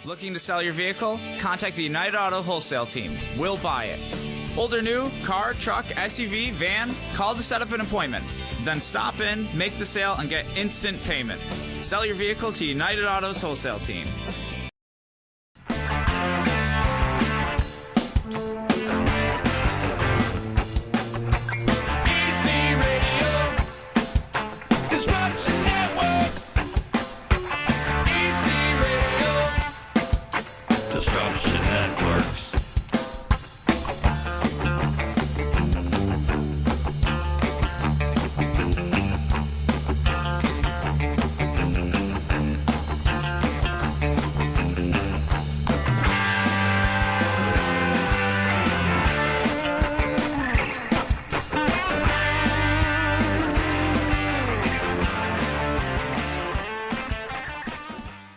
Looking to sell your vehicle? Contact the United Auto Wholesale Team. We'll buy it. Old or new, car, truck, SUV, van, call to set up an appointment. Then stop in, make the sale, and get instant payment. Sell your vehicle to United Auto's Wholesale Team. Disruption Networks.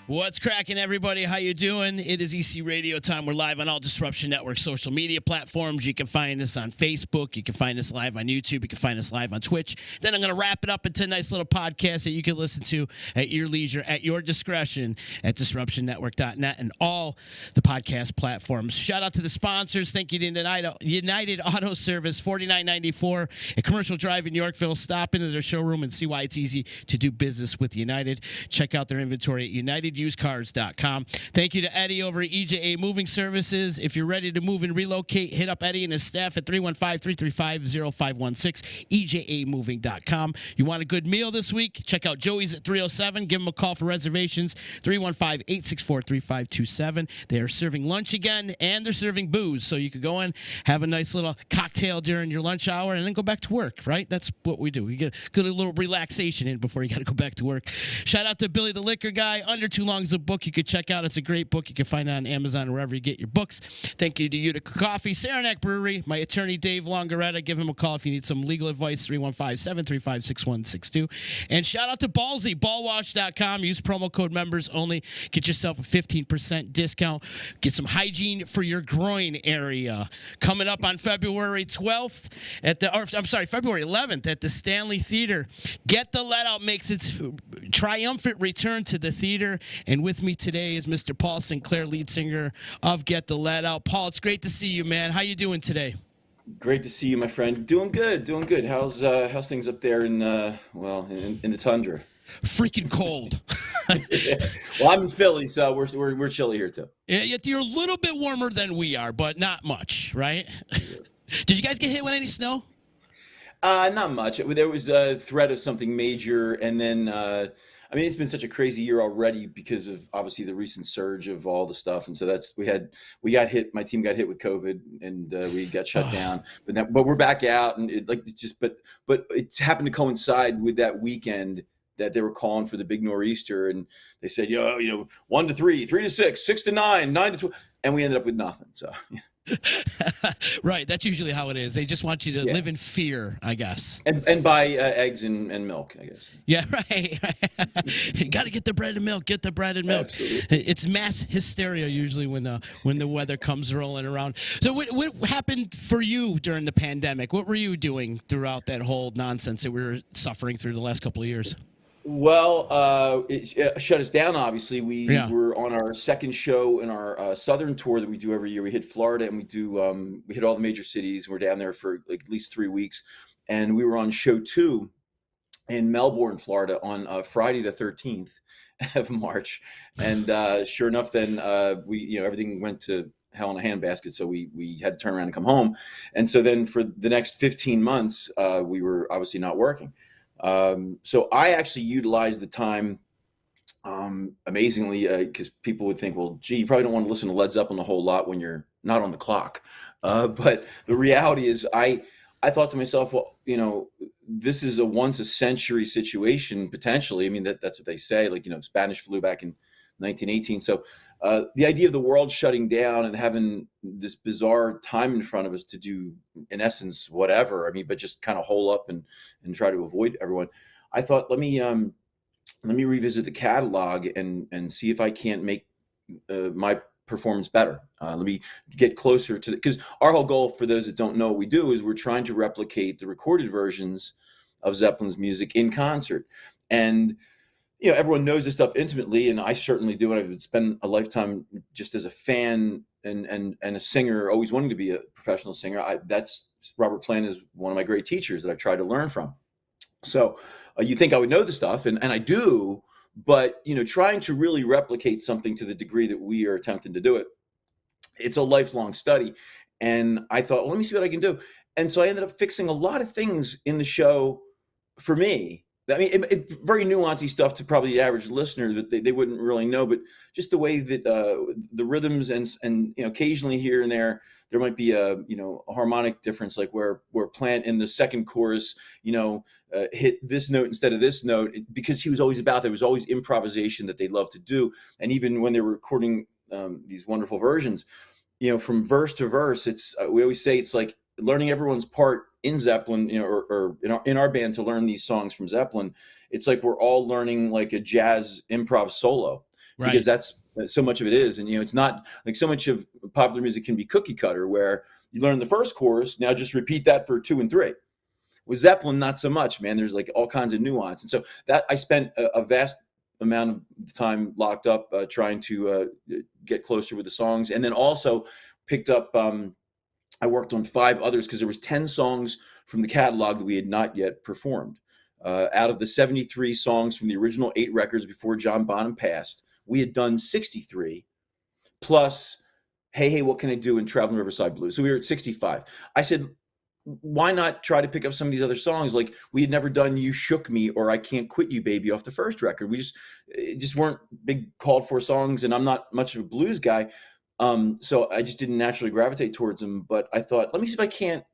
What's cracking, everybody? How you doing? It is EC Radio time. We're live on all Disruption Network social media platforms. You can find us on Facebook. You can find us live on YouTube. You can find us live on Twitch. Then I'm going to wrap it up into a nice little podcast that you can listen to at your leisure, at your discretion, at disruptionnetwork.net and all the podcast platforms. Shout out to the sponsors. Thank you to United Auto Service, $49.94 at Commercial Drive in Yorkville. Stop into their showroom and see why it's easy to do business with United. Check out their inventory at UnitedUseCars.com. Thank you to Eddie over at EJA Moving Services. If you're ready to move and relocate, hit up Eddie and his staff at 315-335-0516, EJAMoving.com. You want a good meal this week? Check out Joey's at 307. Give them a call for reservations, 315-864-3527. They are serving lunch again, and they're serving booze, so you could go in, have a nice little cocktail during your lunch hour, and then go back to work, right? That's what we do. You get a little relaxation in before you got to go back to work. Shout out to Billy the Liquor Guy. Under Too Long is a book you could check out. It's a great book. You can find it on Amazon or wherever you get your books. Thank you to Utica Coffee, Saranac Brewery, my attorney Dave Longaretta. Give him a call if you need some legal advice, 315-735-6162. And shout out to Ballsy, ballwash.com. Use promo code members only. Get yourself a 15% discount. Get some hygiene for your groin area. Coming up on February 12th February 11th at the Stanley Theater. Get the Let Out makes its triumphant return to the theater. And with me today is Mr. Paul Sinclair, lead singer of Get the Let Out. Paul, it's great to see you, man. How you doing today? Great to see you, my friend. Doing good. How's things up there in the tundra? Freaking cold. Well, I'm in Philly, so we're chilly here too. Yeah, you're a little bit warmer than we are, but not much, right? Did you guys get hit with any snow? Not much. There was a threat of something major, and then it's been such a crazy year already because of obviously the recent surge of all the stuff, and so we got hit. My team got hit with COVID, and we got shut down. But we're back out, and but it happened to coincide with that weekend that they were calling for the big nor'easter, and they said, 1 to 3, 3 to 6, 6 to 9, 9 to 12, and we ended up with nothing. So. Yeah. Right, that's usually how it is. They just want you to live in fear, I guess, and buy eggs and milk, I guess. Yeah, right. You got to get the bread and milk. Get the bread and milk. Absolutely. It's mass hysteria usually when the weather comes rolling around. So what happened for you during the pandemic? What were you doing throughout that whole nonsense that we were suffering through the last couple of years? Well, it shut us down, obviously. We were on our second show in our southern tour that we do every year. We hit Florida, and we hit all the major cities. We're down there for like at least 3 weeks. And we were on show 2 in Melbourne, Florida on Friday the 13th of March. And sure enough, then everything went to hell in a handbasket. So we had to turn around and come home. And so then for the next 15 months, we were obviously not working. So I actually utilized the time amazingly because people would think, well, gee, you probably don't want to listen to Led Zeppelin a whole lot when you're not on the clock. But the reality is I thought to myself, well, this is a once a century situation potentially. I mean, that's what they say, Spanish flu back in 1918. So the idea of the world shutting down and having this bizarre time in front of us to do, in essence, whatever, but just kind of hole up and try to avoid everyone. I thought, let me revisit the catalog and see if I can't make my performance better. Let me get closer to because our whole goal, for those that don't know what we do, is we're trying to replicate the recorded versions of Zeppelin's music in concert. And everyone knows this stuff intimately, and I certainly do. And I would spend a lifetime just as a fan and a singer, always wanting to be a professional singer. That's Robert Plant is one of my great teachers that I've tried to learn from. So you think I would know the stuff, and I do, but trying to really replicate something to the degree that we are attempting to do it, it's a lifelong study. And I thought, well, let me see what I can do. And so I ended up fixing a lot of things in the show for me. I mean, very nuanced stuff to probably the average listener that they wouldn't really know, but just the way that the rhythms and occasionally here and there might be a harmonic difference, like where Plant in the second chorus hit this note instead of this note, because he was always about, there was always improvisation that they love to do. And even when they were recording these wonderful versions, from verse to verse, it's we always say it's like learning everyone's part in Zeppelin, or in our band, to learn these songs from Zeppelin. It's like we're all learning like a jazz improv solo, right? Because that's so much of it is. And it's not like so much of popular music can be cookie cutter, where you learn the first chorus, now just repeat that for 2 and 3. With Zeppelin, not so much, man. There's like all kinds of nuance, and so that I spent a vast amount of time locked up trying to get closer with the songs, and then also picked up. I worked on 5 others because there was 10 songs from the catalog that we had not yet performed. Out of the 73 songs from the original 8 records before John Bonham passed, we had done 63, plus Hey, Hey, What Can I Do in Traveling Riverside Blues. So we were at 65. I said, why not try to pick up some of these other songs? Like we had never done You Shook Me or I Can't Quit You Baby off the first record. We just weren't big called for songs, and I'm not much of a blues guy. So I just didn't naturally gravitate towards them, but I thought, let me see if I can't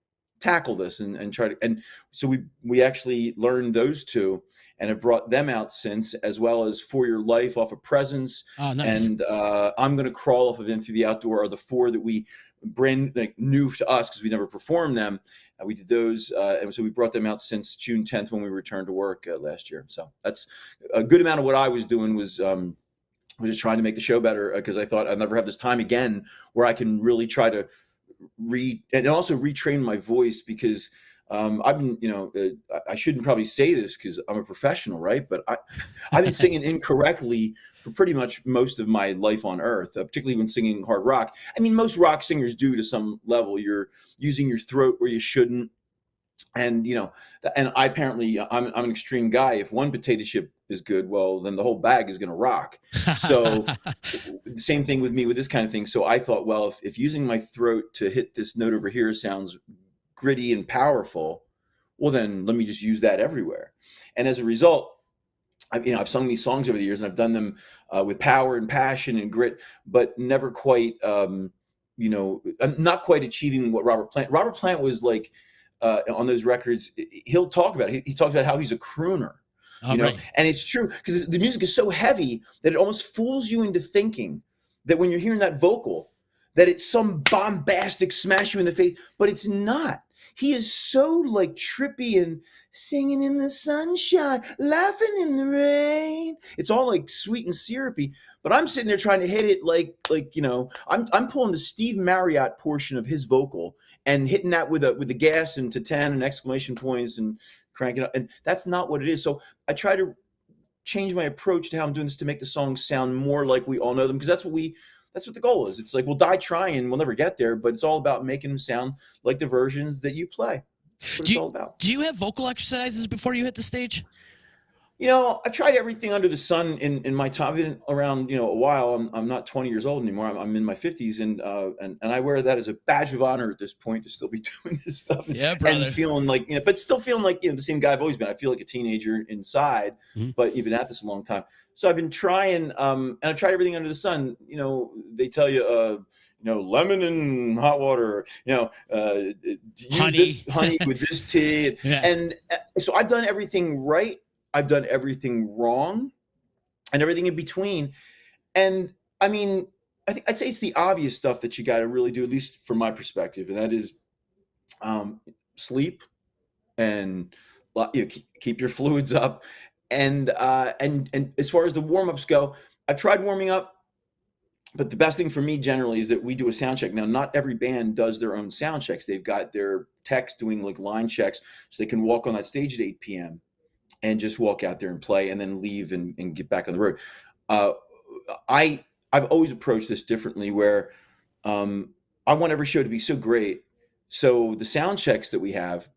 tackle this and try to, and so we actually learned those 2 and have brought them out since, as well as For Your Life off of Presence. Oh, nice. And I'm Gonna Crawl off of In Through the Outdoor are the 4 that we brand new to us because we never performed them. We did those, and so we brought them out since June 10th when we returned to work last year. So that's a good amount of what I was doing was just trying to make the show better, because I thought I'd never have this time again where I can really try to and also retrain my voice, because I've been, I shouldn't probably say this because I'm a professional, right? But I've been singing incorrectly for pretty much most of my life on earth, particularly when singing hard rock. I mean, most rock singers do to some level. You're using your throat where you shouldn't. And, and I apparently, I'm an extreme guy. If one potato chip is good, well, then the whole bag is going to rock. So the same thing with me with this kind of thing. So I thought, well, if using my throat to hit this note over here sounds gritty and powerful, well, then let me just use that everywhere. And as a result, I've sung these songs over the years, and I've done them with power and passion and grit, but never quite, not quite achieving what Robert Plant was like. On those records, he'll talk about it. He talks about how he's a crooner, right. And it's true, because the music is so heavy that it almost fools you into thinking that when you're hearing that vocal, that it's some bombastic smash you in the face, but it's not. He is so like trippy and singing in the sunshine, laughing in the rain. It's all like sweet and syrupy, but I'm sitting there trying to hit it like I'm pulling the Steve Marriott portion of his vocal and hitting that with the gas and to 10 and exclamation points and cranking up. And that's not what it is. So I try to change my approach to how I'm doing this to make the songs sound more like we all know them, because that's what the goal is. It's like, we'll die trying, we'll never get there, but it's all about making them sound like the versions that you play. That's what it's all about. Do you have vocal exercises before you hit the stage? I've tried everything under the sun in my time. I've been around, a while. I'm not 20 years old anymore. I'm in my 50s, and I wear that as a badge of honor at this point to still be doing this stuff. And feeling like, but still feeling like, the same guy I've always been. I feel like a teenager inside, but you've been at this a long time. So I've been trying, and I've tried everything under the sun. They tell you, lemon and hot water, use this honey with this tea. Yeah. And so I've done everything right. I've done everything wrong, and everything in between. And I mean, I'd say it's the obvious stuff that you got to really do, at least from my perspective. And that is sleep and keep your fluids up. And as far as the warm-ups go, I've tried warming up, but the best thing for me generally is that we do a sound check. Now, not every band does their own sound checks. They've got their techs doing like line checks so they can walk on that stage at 8 p.m. and just walk out there and play and then leave and get back on the road. Uh, I've always approached this differently where I want every show to be so great. So the sound checks that we have,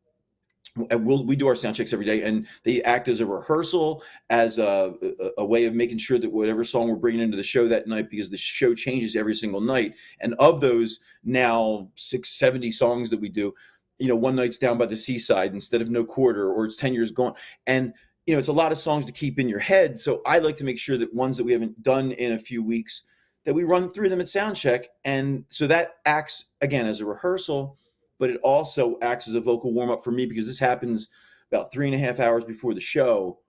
and we do our sound checks every day, and they act as a rehearsal, as a way of making sure that whatever song we're bringing into the show that night, because the show changes every single night. And of those now 670 songs that we do, one night's Down by the Seaside instead of No Quarter, or it's 10 Years Gone. And, it's a lot of songs to keep in your head. So I like to make sure that ones that we haven't done in a few weeks, that we run through them at sound check. And so that acts, again, as a rehearsal, but it also acts as a vocal warm-up for me, because this happens about 3.5 hours before the show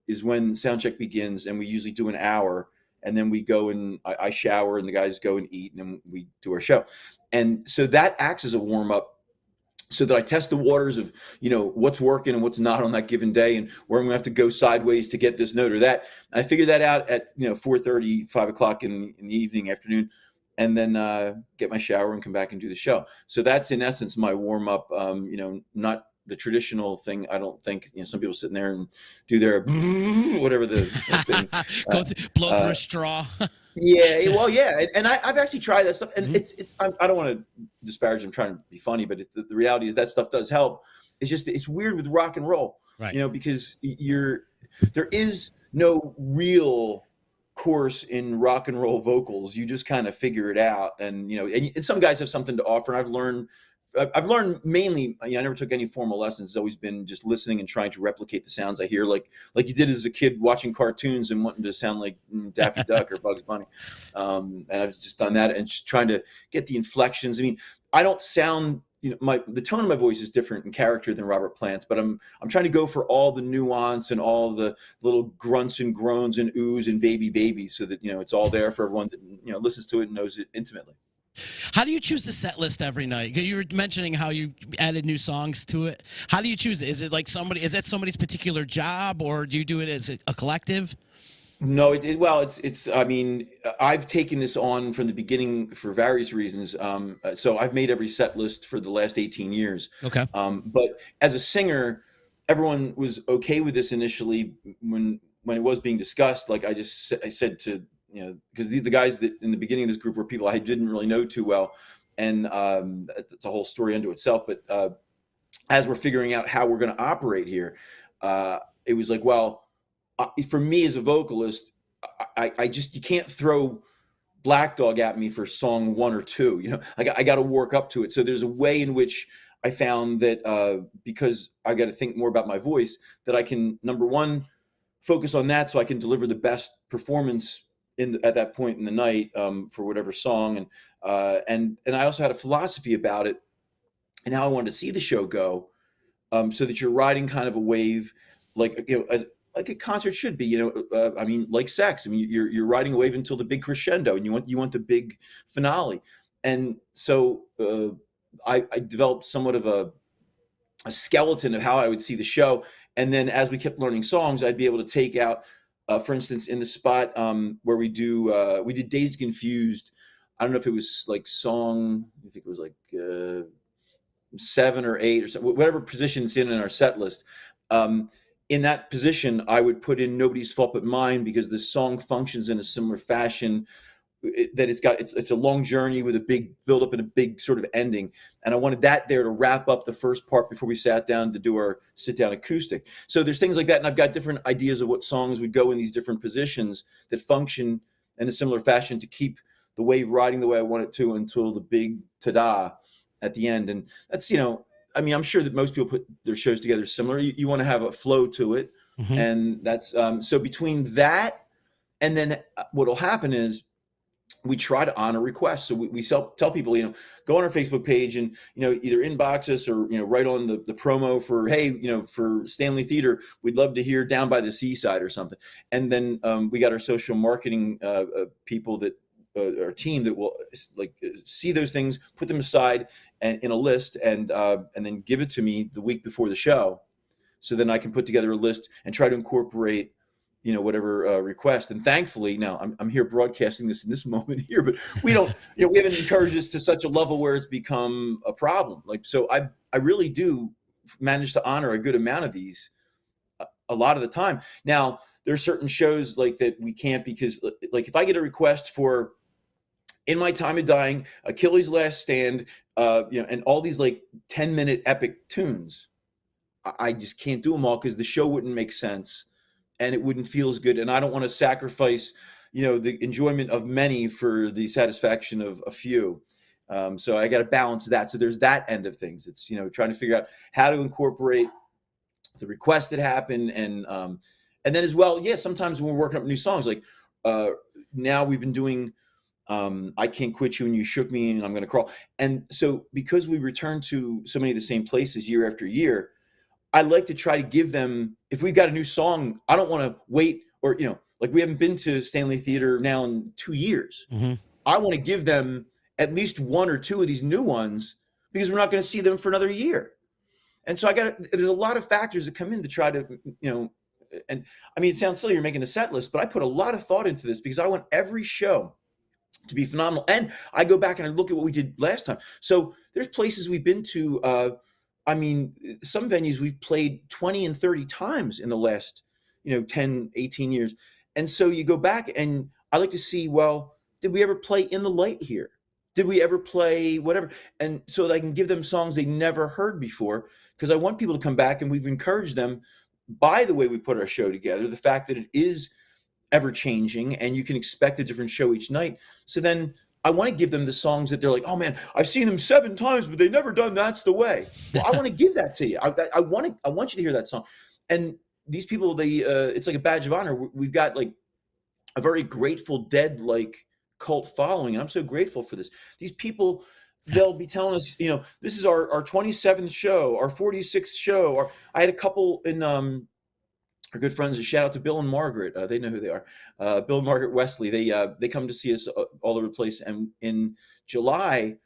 is when sound check begins, and we usually do an hour, and then we go and I shower and the guys go and eat, and then we do our show. And so that acts as a warm-up, so that I test the waters of, what's working and what's not on that given day, and where I'm gonna have to go sideways to get this note or that. And I figure that out at 4:30, 5 o'clock in the evening, afternoon, and then get my shower and come back and do the show. So that's in essence my warm up. Not the traditional thing. I don't think some people sitting there and do their whatever the thing. Blow through a straw. Yeah, well, yeah, and I've actually tried that stuff, and it's I don't want to disparage. I'm trying to be funny, but the reality is that stuff does help. It's weird with rock and roll, right? Because there is no real course in rock and roll vocals. You just kind of figure it out, and and some guys have something to offer. And I've learned mainly, I never took any formal lessons. It's always been just listening and trying to replicate the sounds I hear, like you did as a kid watching cartoons and wanting to sound like Daffy Duck or Bugs Bunny. And I've just done that and just trying to get the inflections. I mean, I don't sound, the tone of my voice is different in character than Robert Plant's, but I'm trying to go for all the nuance and all the little grunts and groans and oohs and babies, so that it's all there for everyone that listens to it and knows it intimately. How do you choose the set list every night? You were mentioning how you added new songs to it. How do you choose it? Is it like is that somebody's particular job, or do you do it as a collective? No, it's. I mean, I've taken this on from the beginning for various reasons. So I've made every set list for the last 18 years. Okay. But as a singer, everyone was okay with this initially when it was being discussed. Like I said to because the guys that in the beginning of this group were people I didn't really know too well, and it's a whole story unto itself. But as we're figuring out how we're going to operate here, it was like, well, for me as a vocalist, I just, you can't throw Black Dog at me for song 1 or 2. I got to work up to it. So there's a way in which I found that because I got to think more about my voice, that I can, number one, focus on that so I can deliver the best performance at that point in the night for whatever song. And I also had a philosophy about it and how I wanted to see the show go, so that you're riding kind of a wave, like like a concert should be. I mean, like sex. I mean, you're riding a wave until the big crescendo, and you want the big finale. And so I developed somewhat of a skeleton of how I would see the show. And then as we kept learning songs, I'd be able to take out, for instance, in the spot where we did Dazed Confused. I don't know if it was like song, I think it was like 7 or 8 or so, whatever position it's in our set list. In that position, I would put in Nobody's Fault But Mine, because the song functions in a similar fashion. It's a long journey with a big build up and a big sort of ending. And I wanted that there to wrap up the first part before we sat down to do our sit down acoustic. So there's things like that. And I've got different ideas of what songs would go in these different positions that function in a similar fashion to keep the wave riding the way I want it to until the big ta-da at the end. And that's, I mean, I'm sure that most people put their shows together similar. You want to have a flow to it. Mm-hmm. And that's, so between that and then what will happen is, we try to honor requests. So we tell people, go on our Facebook page and, either inbox us or, write on the promo for, hey, for Stanley Theater, we'd love to hear Down by the Seaside or something. And then we got our social marketing people that, our team that will see those things, put them aside and in a list and then give it to me the week before the show. So then I can put together a list and try to incorporate whatever request. And thankfully, now I'm here broadcasting this in this moment here, but we don't, we haven't encouraged this to such a level where it's become a problem. So I really do manage to honor a good amount of these. a lot of the time. Now, there's certain shows like that we can't, because like if I get a request for In My Time of Dying, Achilles' Last Stand, and all these like 10-minute epic tunes, I just can't do them all because the show wouldn't make sense and it wouldn't feel as good. And I don't want to sacrifice, the enjoyment of many for the satisfaction of a few. So I got to balance that. So there's that end of things. It's, trying to figure out how to incorporate the requests that happen. And then as well, sometimes when we're working up new songs, like now we've been doing I Can't Quit You and You Shook Me and I'm Gonna Crawl. And so because we return to so many of the same places year after year, I like to try to give them, if we've got a new song, I don't want to wait or, like we haven't been to Stanley Theater now in 2 years. Mm-hmm. I want to give them at least one or two of these new ones because we're not going to see them for another year. And so there's a lot of factors that come in to try to, and I mean, it sounds silly you're making a set list, but I put a lot of thought into this because I want every show to be phenomenal. And I go back and I look at what we did last time. So there's places we've been to, some venues we've played 20 and 30 times in the last, 10, 18 years. And so you go back and I like to see, well, did we ever play In the Light here? Did we ever play whatever? And so that I can give them songs they never heard before, because I want people to come back, and we've encouraged them by the way we put our show together, the fact that it is ever changing and you can expect a different show each night. So then I want to give them the songs that they're like, oh man, I've seen them 7 times, but they've never done That's the Way. Well, I want to give that to you. I want you to hear that song. And these people, it's like a badge of honor. We've got like a very Grateful Dead like cult following, and I'm so grateful for this. These people, they'll be telling us, this is our 27th show, our 46th show. Or I had a couple in our good friends. A shout out to Bill and Margaret. They know who they are. Bill and Margaret Wesley. They come to see us all over the place. And in July,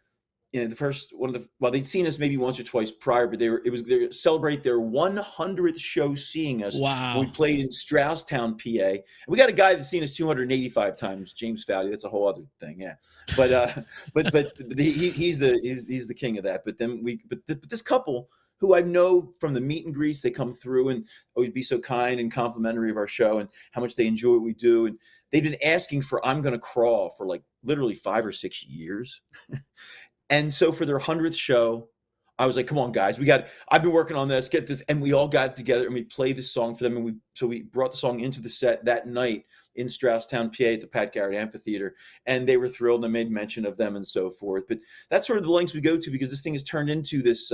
the first one of the, well, they'd seen us maybe once or twice prior, but they celebrate their 100th show seeing us. Wow. We played in Strausstown, PA. And we got a guy that's seen us 285 times, James Fowley. That's a whole other thing. Yeah. But he's the king of that. But then but this couple who I know from the meet and greets, they come through and always be so kind and complimentary of our show and how much they enjoy what we do. And they've been asking for I'm Gonna Crawl for like literally 5 or 6 years. And so for their 100th show, I was like, come on, guys, I've been working on this, get this. And we all got together and we played this song for them. And we brought the song into the set that night in Strausstown, PA at the Pat Garrett Amphitheater. And they were thrilled and made mention of them and so forth. But that's sort of the lengths we go to, because this thing has turned into this,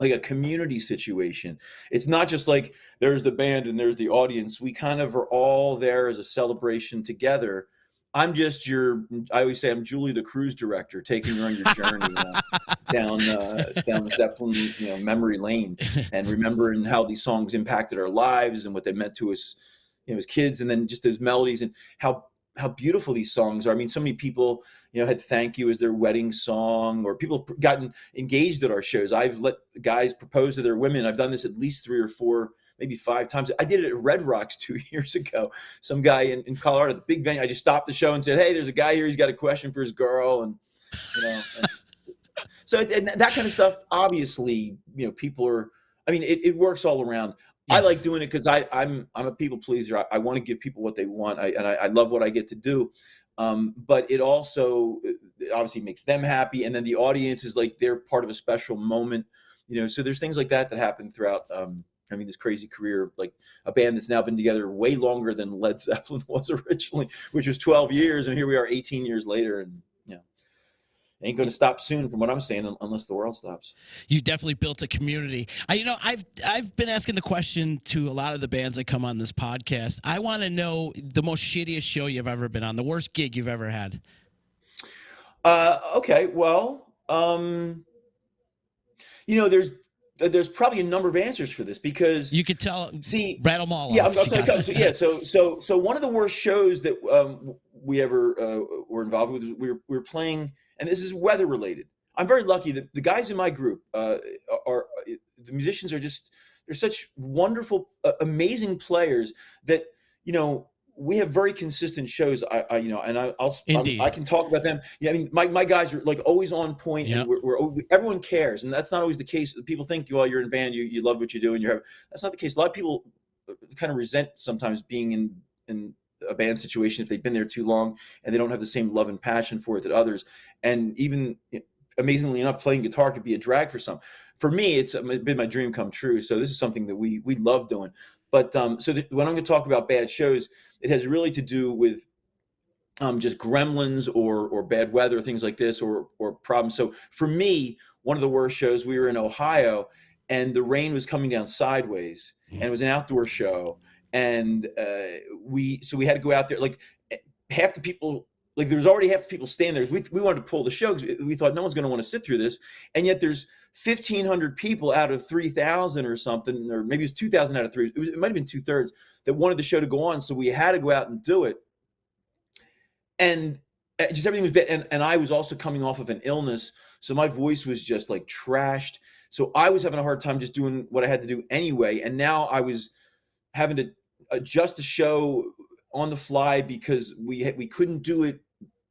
like a community situation. It's not just like there's the band and there's the audience. We kind of are all there as a celebration together. I always say I'm Julie, the cruise director, taking you on your journey down the Zeppelin, memory lane, and remembering how these songs impacted our lives and what they meant to us, as kids, and then just those melodies and how beautiful these songs are. I mean, so many people, had Thank You as their wedding song, or people gotten engaged at our shows. I've let guys propose to their women. I've done this at least 3 or 4, maybe 5 times. I did it at Red Rocks 2 years ago. Some guy in Colorado, the big venue, I just stopped the show and said, hey, there's a guy here. He's got a question for his girl. And, so and that kind of stuff, obviously, people are, it works all around. Yeah. I like doing it because I'm a people pleaser. I want to give people what they want. I love what I get to do. But it also obviously makes them happy. And then the audience is like, they're part of a special moment, so there's things like that happen throughout, this crazy career of like a band that's now been together way longer than Led Zeppelin was originally, which was 12 years. And here we are 18 years later. And, ain't going to stop soon from what I'm saying, unless the world stops. You definitely built a community. I've been asking the question to a lot of the bands that come on this podcast. I want to know the most shittiest show you've ever been on, the worst gig you've ever had. Okay. Well, there's probably a number of answers for this, because you could rattle them all off. I'll tell you. So one of the worst shows that we ever were involved with, we were playing, and this is weather related. I'm very lucky that the guys in my group are the musicians are they're such wonderful, amazing players that, we have very consistent shows. I can talk about them. Yeah, my guys are like always on point, and everyone cares, and that's not always the case. People think, well, you're in a band, you love what you do, and that's not the case. A lot of people kind of resent sometimes being in a band situation if they've been there too long and they don't have the same love and passion for it that others. And even amazingly enough, playing guitar could be a drag for some. For me, it's been my dream come true. So this is something that we love doing. But when I'm going to talk about bad shows, it has really to do with just gremlins or bad weather, things like this, or problems. So for me, one of the worst shows, we were in Ohio and the rain was coming down sideways and it was an outdoor show. And we had to go out there, like half the people, like there was already half the people standing there. We wanted to pull the show because we thought no one's going to want to sit through this. And yet there's 1,500 people out of 3,000 or something, or maybe it was 2,000 out of 3. It might've been 2/3 that wanted the show to go on. So we had to go out and do it. And just everything was bad. And I was also coming off of an illness. So my voice was just like trashed. So I was having a hard time just doing what I had to do anyway. And now I was having to adjust the show on the fly because we couldn't do it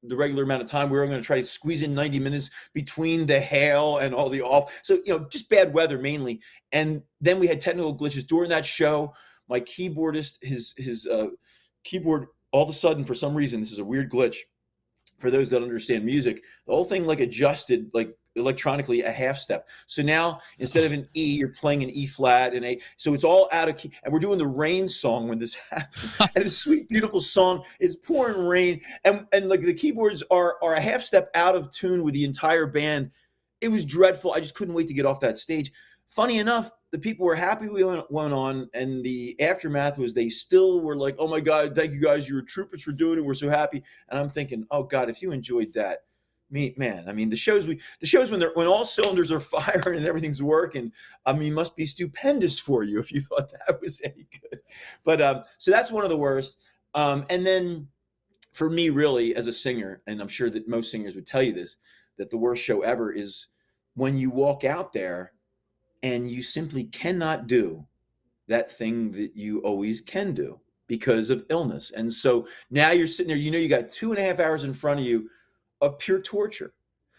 the regular amount of time. We were going to try to squeeze in 90 minutes between the hail and all the off. So, just bad weather mainly. And then we had technical glitches during that show. My keyboardist, his keyboard, all of a sudden, for some reason, this is a weird glitch for those that understand music, the whole thing like adjusted like electronically a half step. So now instead of an E, you're playing an E flat and A. So it's all out of key. And we're doing the rain song when this happens. And this sweet, beautiful song, it's pouring rain. And like the keyboards are a half step out of tune with the entire band. It was dreadful. I just couldn't wait to get off that stage. Funny enough, the people were happy we went on, and the aftermath was they still were like, oh my God, thank you guys. You were troopers for doing it. We're so happy. And I'm thinking, oh God, if you enjoyed that, man, I mean, the shows when all cylinders are firing and everything's working, I mean, must be stupendous for you if you thought that was any good. But so that's one of the worst. And then for me, really, as a singer, and I'm sure that most singers would tell you this, that the worst show ever is when you walk out there and you simply cannot do that thing that you always can do because of illness. And so now you're sitting there, you got 2.5 hours in front of you of pure torture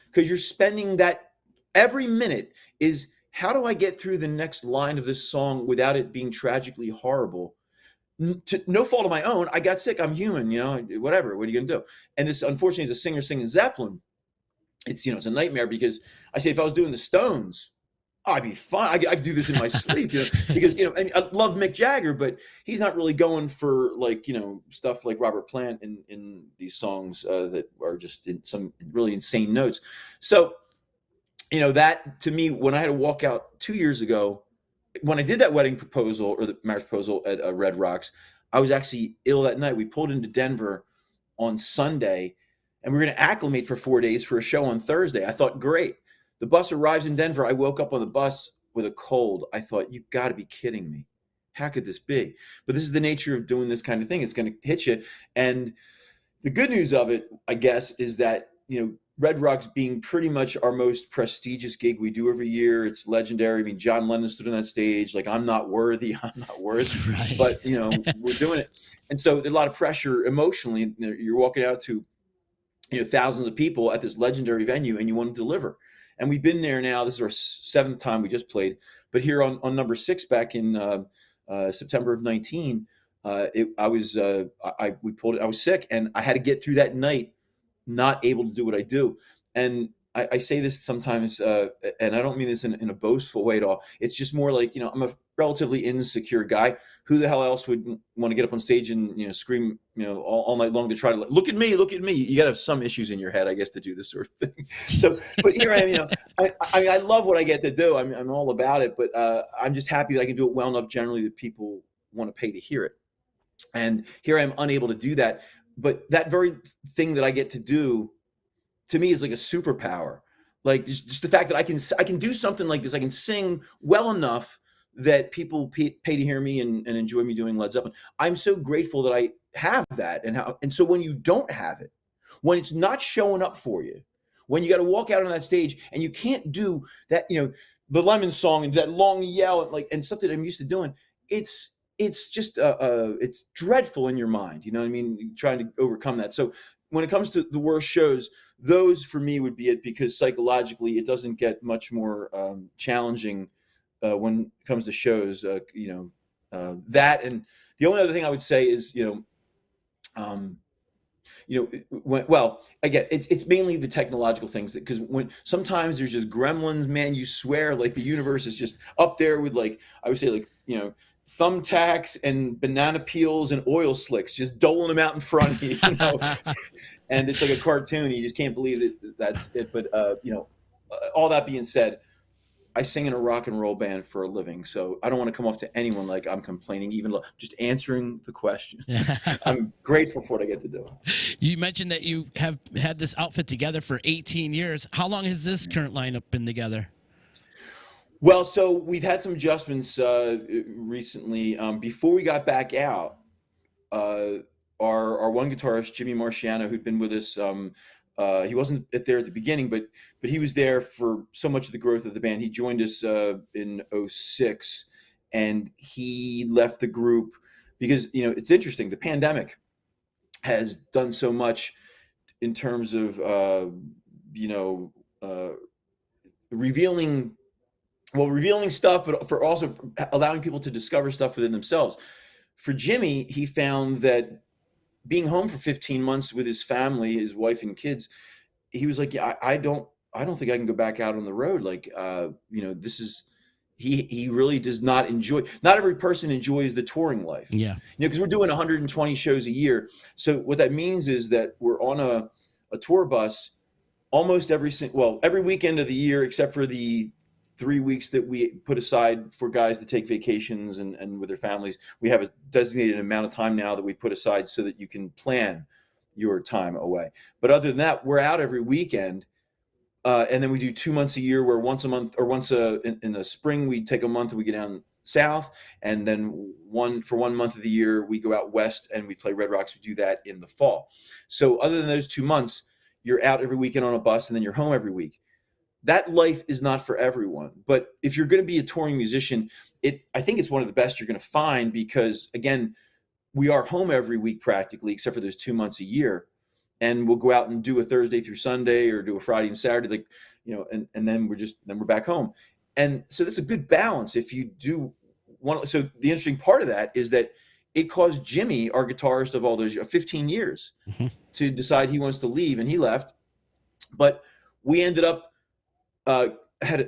because you're spending that every minute is how do I get through the next line of this song without it being tragically horrible? No fault of my own. I got sick. I'm human, whatever. What are you going to do? And this, unfortunately, as a singer singing Zeppelin, it's, it's a nightmare because I say if I was doing the Stones, I'd be fine. I could do this in my sleep, because, I love Mick Jagger, but he's not really going for like, stuff like Robert Plant in these songs that are just in some really insane notes. So, that to me, when I had to walk out 2 years ago, when I did that wedding proposal or the marriage proposal at Red Rocks, I was actually ill that night. We pulled into Denver on Sunday and we were going to acclimate for 4 days for a show on Thursday. I thought, great. The bus arrives in Denver. I woke up on the bus with a cold. I thought, you've got to be kidding me. How could this be? But this is the nature of doing this kind of thing. It's going to hit you. And the good news of it, I guess, is that, Red Rocks being pretty much our most prestigious gig we do every year. It's legendary. I mean, John Lennon stood on that stage like, I'm not worthy. Right. But, we're doing it. And so there's a lot of pressure emotionally. You're walking out to, thousands of people at this legendary venue and you want to deliver. And we've been there now. This is our 7th time we just played. But here on number 6 back in September of 19, I was sick and I had to get through that night not able to do what I do. And I say this sometimes, and I don't mean this in a boastful way at all. It's just more like, I'm a relatively insecure guy. Who the hell else would want to get up on stage and, scream, all night long to try to look at me. You got to have some issues in your head, I guess, to do this sort of thing. So, but here I am, I love what I get to do. I'm all about it, but I'm just happy that I can do it well enough generally that people want to pay to hear it. And here I am unable to do that. But that very thing that I get to do, to me, is like a superpower. Like just the fact that I can do something like this. I can sing well enough that people pay to hear me and enjoy me doing Led Zeppelin. I'm so grateful that I have that. And so when you don't have it, when it's not showing up for you, when you got to walk out on that stage and you can't do that, the Lemon song and that long yell and stuff that I'm used to doing, it's just it's dreadful in your mind. You know what I mean? Trying to overcome that. So when it comes to the worst shows, those for me would be it, because psychologically it doesn't get much more challenging when it comes to shows. that, and the only other thing I would say is, well, again, it's mainly the technological things, because when sometimes there's just gremlins, man, you swear like the universe is just up there with, like, I would say, like, thumbtacks and banana peels and oil slicks, just doling them out in front of you, and it's like a cartoon. You just can't believe that that's it. But all that being said, I sing in a rock and roll band for a living, so I don't want to come off to anyone like I'm complaining, even just answering the question. I'm grateful for what I get to do. You mentioned that you have had this outfit together for 18 years. How long has this current lineup been together? Well, so we've had some adjustments recently. Before we got back out, our one guitarist, Jimmy Marciano, who'd been with us, he wasn't there at the beginning, but he was there for so much of the growth of the band. He joined us in 2006, and he left the group because, it's interesting. The pandemic has done so much in terms of, revealing stuff, but for also allowing people to discover stuff within themselves. For Jimmy, he found that being home for 15 months with his family, his wife and kids, he was like, yeah, I don't think I can go back out on the road. Like, this is, he really does not enjoy, not every person enjoys the touring life. Yeah. Because we're doing 120 shows a year. So what that means is that we're on a tour bus almost every weekend of the year, except for the 3 weeks that we put aside for guys to take vacations and with their families. We have a designated amount of time now that we put aside so that you can plan your time away. But other than that, we're out every weekend. And then we do 2 months a year, where once a month, or once in the spring, we take a month and we get down south. And then for 1 month of the year, we go out west and we play Red Rocks. We do that in the fall. So other than those 2 months, you're out every weekend on a bus, and then you're home every week. That life is not for everyone. But if you're going to be a touring musician, I think it's one of the best you're going to find, because, again, we are home every week practically, except for those 2 months a year. And we'll go out and do a Thursday through Sunday, or do a Friday and Saturday, and then we're back home. And so that's a good balance. If you do want, so the interesting part of that is that it caused Jimmy, our guitarist of all those 15 years, to decide he wants to leave, and he left. But we ended up,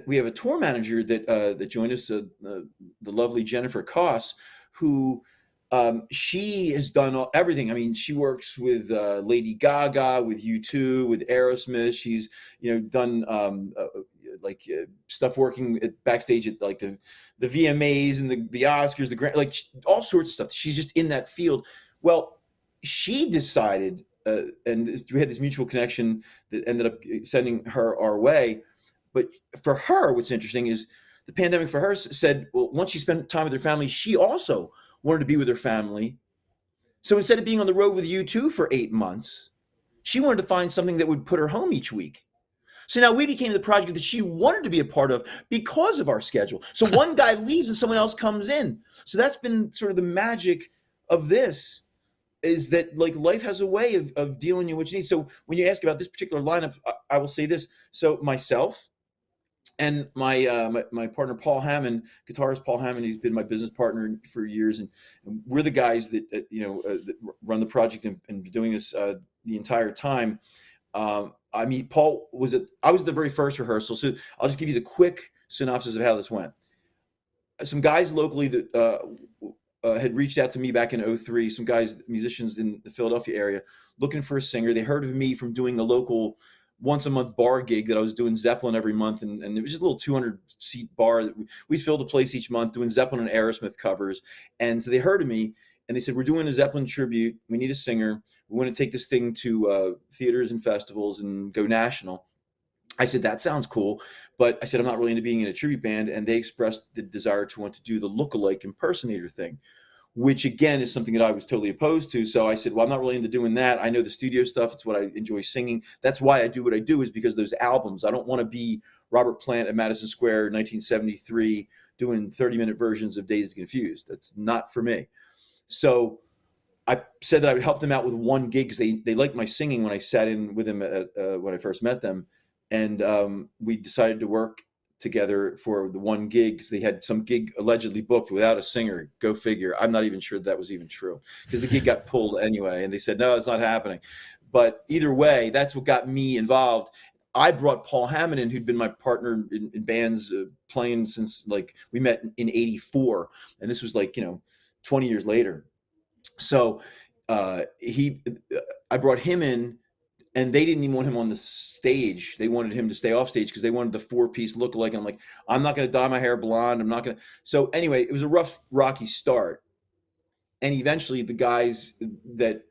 we have a tour manager that joined us, the lovely Jennifer Koss, who she has done everything. I mean, she works with Lady Gaga, with U2, with Aerosmith. She's done stuff working backstage at like the VMAs and the Oscars, the Grand, like all sorts of stuff. She's just in that field. Well, she decided, and we had this mutual connection that ended up sending her our way. But for her, what's interesting is the pandemic for her said, well, once she spent time with her family, she also wanted to be with her family. So instead of being on the road with U2 for 8 months, she wanted to find something that would put her home each week. So now we became the project that she wanted to be a part of because of our schedule. So one guy leaves and someone else comes in. So that's been sort of the magic of this, is that like life has a way of dealing you what you need. So when you ask about this particular lineup, I will say this. So myself and my partner, Paul Hammond, guitarist Paul Hammond, he's been my business partner for years. And we're the guys that, that run the project and been doing this the entire time. I mean, I was at the very first rehearsal. So I'll just give you the quick synopsis of how this went. Some guys locally that had reached out to me back in 2003, some guys, musicians in the Philadelphia area, looking for a singer. They heard of me from doing a local once a month bar gig that I was doing Zeppelin every month. And it was just a little 200 seat bar that we filled a place each month doing Zeppelin and Aerosmith covers. And so they heard of me and they said, we're doing a Zeppelin tribute. We need a singer. We want to take this thing to theaters and festivals and go national. I said, that sounds cool. But I said, I'm not really into being in a tribute band. And they expressed the desire to want to do the lookalike impersonator thing, which again is something that I was totally opposed to. So I said, well, I'm not really into doing that. I know the studio stuff. It's what I enjoy singing. That's why I do what I do, is because of those albums. I don't want to be Robert Plant at Madison Square 1973 doing 30-minute versions of Dazed and Confused. That's not for me. So I said that I would help them out with one gig because they liked my singing when I sat in with them when I first met them. And we decided to work together for the one gig, because they had some gig allegedly booked without a singer. Go figure. I'm not even sure that was even true, because the gig got pulled anyway, and they said, no, it's not happening. But either way, that's what got me involved. I brought Paul Hammond in, who'd been my partner in bands playing since, like, we met in '84, and this was like, 20 years later. So I brought him in, and they didn't even want him on the stage. They wanted him to stay off stage because they wanted the 4-piece look-alike. And I'm like, I'm not going to dye my hair blonde. I'm not going to. So anyway, it was a rough, rocky start. And eventually the guys that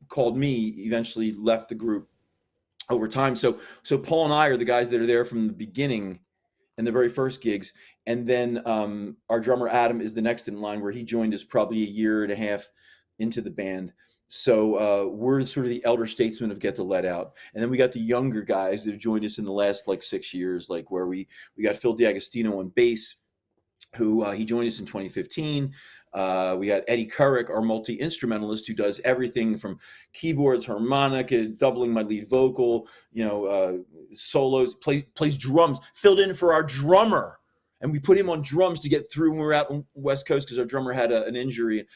called me eventually left the group over time. So Paul and I are the guys that are there from the beginning and the very first gigs. And then our drummer, Adam, is the next in line, where he joined us probably a year and a half into the band. So we're sort of the elder statesmen of Get the Let Out. And then we got the younger guys that have joined us in the last like 6 years, like where we got Phil D'Agostino on bass, who he joined us in 2015. We got Eddie Couric, our multi-instrumentalist, who does everything from keyboards, harmonica, doubling my lead vocal, solos, plays drums, filled in for our drummer. And we put him on drums to get through when we were out on West Coast because our drummer had an injury.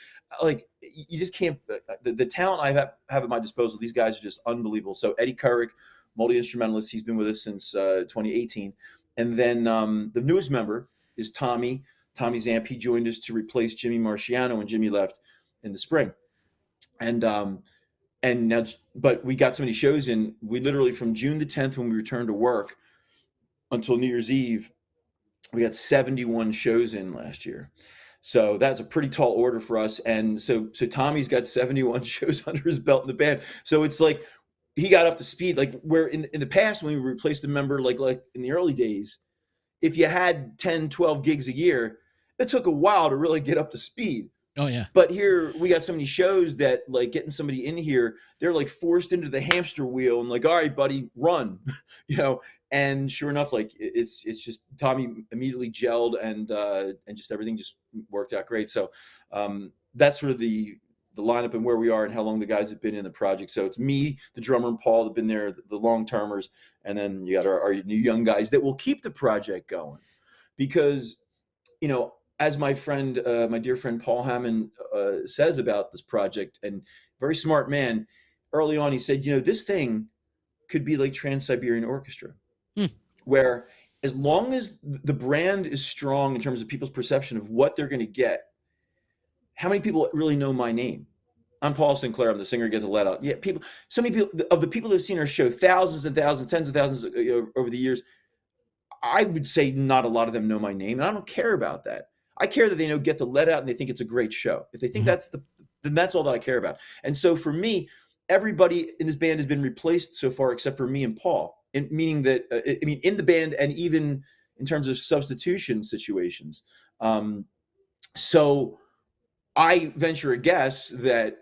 Like, you just can't, the talent I have at my disposal, these guys are just unbelievable. So Eddie Couric, multi-instrumentalist, he's been with us since 2018. And then the newest member is Tommy Zamp. He joined us to replace Jimmy Marciano when Jimmy left in the spring. And now, but we got so many shows in, we literally, from June the 10th when we returned to work until New Year's Eve, we had 71 shows in last year. So that's a pretty tall order for us. And so Tommy's got 71 shows under his belt in the band. So it's like he got up to speed, like where in the past when we replaced a member, like in the early days, if you had 10, 12 gigs a year, it took a while to really get up to speed. Oh, yeah. But here we got so many shows that, like, getting somebody in here, they're like forced into the hamster wheel and like, all right, buddy, run, And sure enough, like it's just Tommy immediately gelled and just everything just worked out great. So that's sort of the lineup and where we are and how long the guys have been in the project. So it's me, the drummer, and Paul have been there, the long termers, and then you got our new young guys that will keep the project going, because as my friend, my dear friend Paul Hammond says about this project, and very smart man, early on he said, this thing could be like Trans-Siberian Orchestra, where as long as the brand is strong in terms of people's perception of what they're going to get, how many people really know my name? I'm Paul Sinclair. I'm the singer, Get the Let Out. Yeah, so many people, of the people that have seen our show, thousands and thousands, tens of thousands over the years, I would say not a lot of them know my name, and I don't care about that. I care that they know Get the Let Out and they think it's a great show. If they think then that's all that I care about. And so for me, everybody in this band has been replaced so far except for me and Paul, meaning that, in the band and even in terms of substitution situations. So I venture a guess that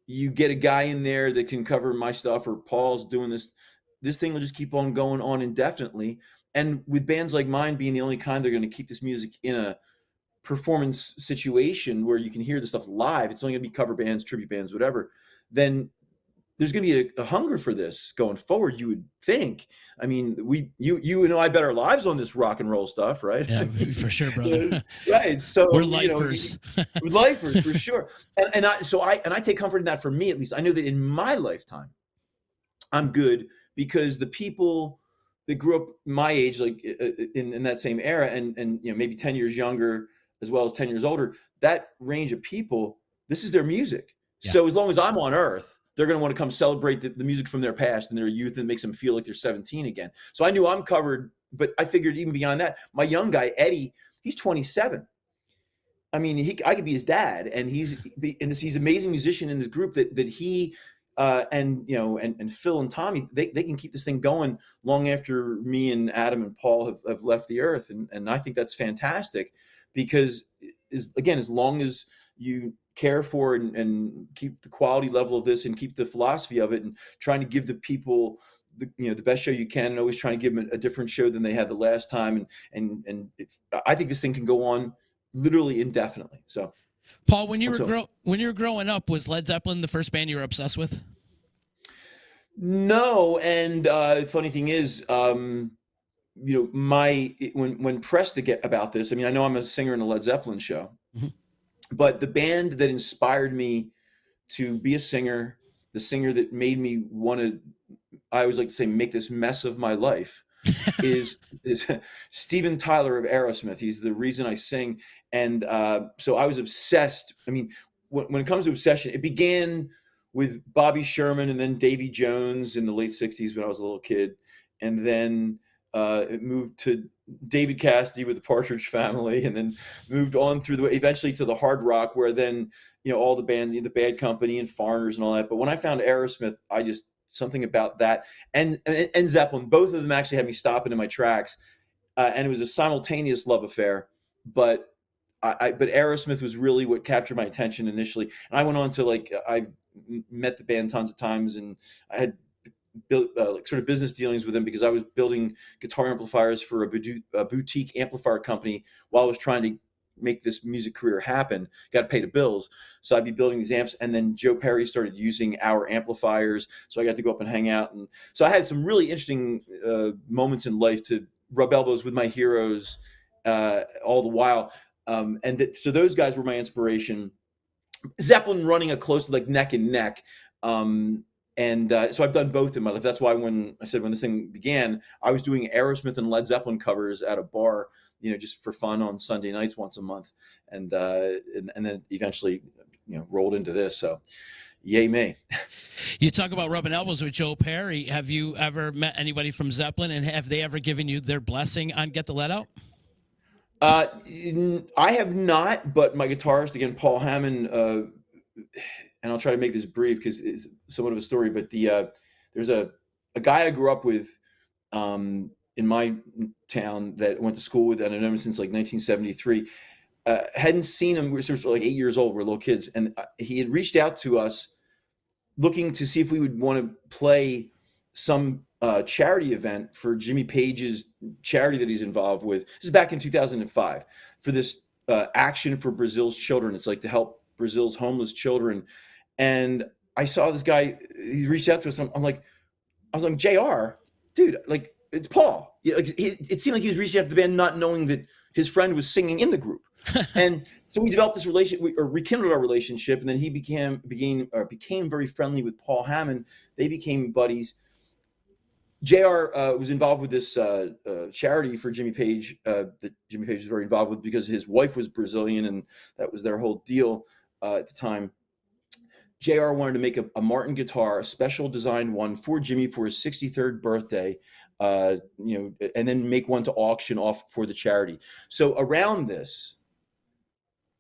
you get a guy in there that can cover my stuff, or Paul's doing this thing will just keep on going on indefinitely. And with bands like mine being the only kind that are going to keep this music in a performance situation where you can hear the stuff live, it's only going to be cover bands, tribute bands, whatever, then there's going to be a hunger for this going forward, you would think. I mean, you and I bet our lives on this rock and roll stuff, right? Yeah, for sure, brother. Right. So we're lifers. We're lifers for sure. And I take comfort in that. For me, at least, I know that in my lifetime, I'm good, because the people that grew up my age, like in that same era, and maybe 10 years younger as well as 10 years older, that range of people, this is their music. Yeah. So as long as I'm on earth, they're going to want to come celebrate the music from their past and their youth, and makes them feel like they're 17 again. So I knew I'm covered, but I figured even beyond that, my young guy, Eddie, he's 27. I mean, I could be his dad, and he's an amazing musician in this group that he and Phil and Tommy, they can keep this thing going long after me and Adam and Paul have left the earth. And I think that's fantastic, because as long as you care for and keep the quality level of this and keep the philosophy of it, and trying to give the people the best show you can, and always trying to give them a different show than they had the last time. And I think this thing can go on literally indefinitely. So, Paul, when you were growing up, was Led Zeppelin the first band you were obsessed with? No. And funny thing is, when pressed to get about this, I mean, I know I'm a singer in a Led Zeppelin show, Mhm. but the band that inspired me to be a singer, the singer that made me want to, I always like to say, make this mess of my life, is Steven Tyler of Aerosmith. He's the reason I sing. And so I was obsessed. I mean, when it comes to obsession, it began with Bobby Sherman and then Davy Jones in the late 60s when I was a little kid. And then it moved to David Cassidy with the Partridge Family, and then moved on through eventually to the hard rock, where then, all the bands, the Bad Company and Foreigners and all that. But when I found Aerosmith, something about that and Zeppelin, both of them actually had me stopping in my tracks. And it was a simultaneous love affair, but but Aerosmith was really what captured my attention initially. And I went on to I've met the band tons of times, and I had built sort of business dealings with them because I was building guitar amplifiers for a boutique amplifier company while I was trying to make this music career happen. Got to pay the bills. So I'd be building these amps, and then Joe Perry started using our amplifiers. So I got to go up and hang out. And so I had some really interesting moments in life to rub elbows with my heroes all the while. So those guys were my inspiration. Zeppelin running a close, neck and neck. So I've done both in my life. That's why when I said when this thing began, I was doing Aerosmith and Led Zeppelin covers at a bar, just for fun on Sunday nights once a month, and then eventually, rolled into this. So, yay me. You talk about rubbing elbows with Joe Perry. Have you ever met anybody from Zeppelin, and have they ever given you their blessing on Get the Lead Out? I have not, but my guitarist, again, Paul Hammond, and I'll try to make this brief because it's somewhat of a story, but there's a guy I grew up with in my town that I went to school with, and I've known him since 1973. Hadn't seen him. We were sort of 8 years old. We're little kids. And he had reached out to us looking to see if we would want to play some charity event for Jimmy Page's charity that he's involved with. This is back in 2005 for this Action for Brazil's Children. It's to help Brazil's homeless children. And I saw this guy, he reached out to us. And I was like, JR, dude, it's Paul. Yeah, it seemed like he was reaching out to the band, not knowing that his friend was singing in the group. And so we developed this relationship, or rekindled our relationship. And then he became very friendly with Paul Hammond. They became buddies. JR was involved with this charity for Jimmy Page that Jimmy Page was very involved with because his wife was Brazilian, and that was their whole deal at the time. JR wanted to make a Martin guitar, a special designed one for Jimmy for his 63rd birthday, and then make one to auction off for the charity. So around this,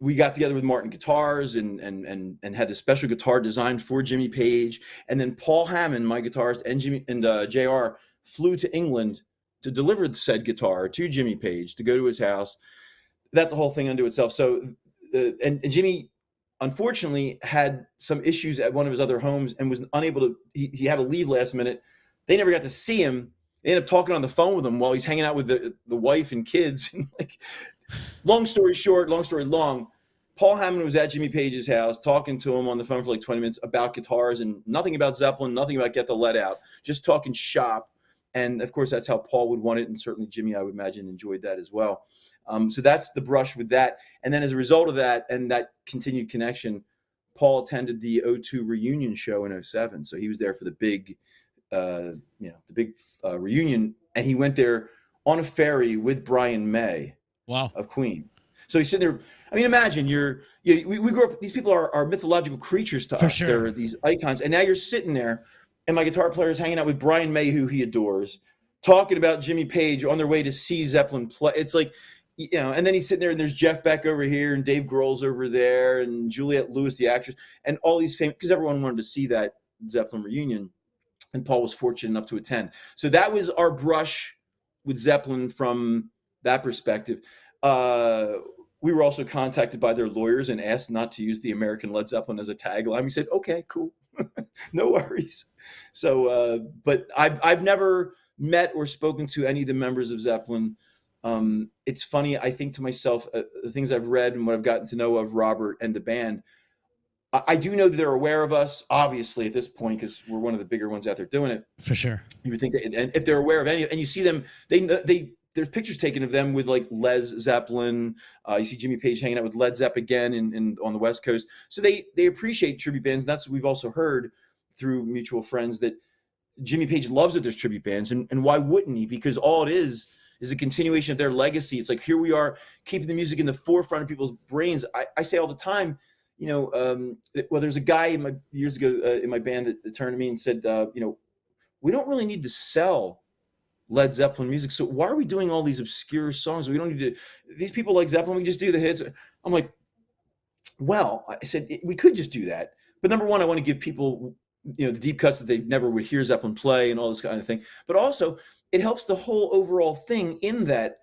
we got together with Martin Guitars and had this special guitar designed for Jimmy Page. And then Paul Hammond, my guitarist, and JR flew to England to deliver the said guitar to Jimmy Page to go to his house. That's a whole thing unto itself. So, and Jimmy, unfortunately, had some issues at one of his other homes and was unable to, he had to leave last minute. They never got to see him. They ended up talking on the phone with him while he's hanging out with the wife and kids. Long story short, long story long, Paul Hammond was at Jimmy Page's house talking to him on the phone for 20 minutes about guitars and nothing about Zeppelin, nothing about Get the Lead Out, just talking shop. And of course, that's how Paul would want it. And certainly Jimmy, I would imagine, enjoyed that as well. So that's the brush with that. And then as a result of that and that continued connection, Paul attended the O2 reunion show in 2007. So he was there for the big, reunion. And he went there on a ferry with Brian May. Wow. Of Queen. So he's sitting there. I mean, imagine we grew up, these people are mythological creatures to us. Sure. They're these icons. And now you're sitting there and my guitar player is hanging out with Brian May, who he adores, talking about Jimmy Page on their way to see Zeppelin play. It's and then he's sitting there and there's Jeff Beck over here and Dave Grohl's over there and Juliette Lewis, the actress, and all these famous, because everyone wanted to see that Zeppelin reunion. And Paul was fortunate enough to attend. So that was our brush with Zeppelin from that perspective. We were also contacted by their lawyers and asked not to use the American Led Zeppelin as a tagline. We said, okay, cool. No worries. So, but I've never met or spoken to any of the members of Zeppelin. It's funny. I think to myself, the things I've read and what I've gotten to know of Robert and the band, I do know that they're aware of us, obviously, at this point, because we're one of the bigger ones out there doing it. For sure. You would think that, and if they're aware of any, and you see them, there's pictures taken of them with like Led Zeppelin. You see Jimmy Page hanging out with Led Zepp again in on the West Coast. So they appreciate tribute bands. And that's what we've also heard through mutual friends, that Jimmy Page loves that there's tribute bands. And why wouldn't he? Because all it is a continuation of their legacy. It's like, here we are keeping the music in the forefront of people's brains. I say all the time, well, there's a guy years ago in my band that turned to me and said, we don't really need to sell Led Zeppelin music. So why are we doing all these obscure songs? We don't need to, these people like Zeppelin, we just do the hits. I'm like, well, I said, we could just do that. But number one, I want to give people, the deep cuts that they never would hear Zeppelin play and all this kind of thing. But also it helps the whole overall thing, in that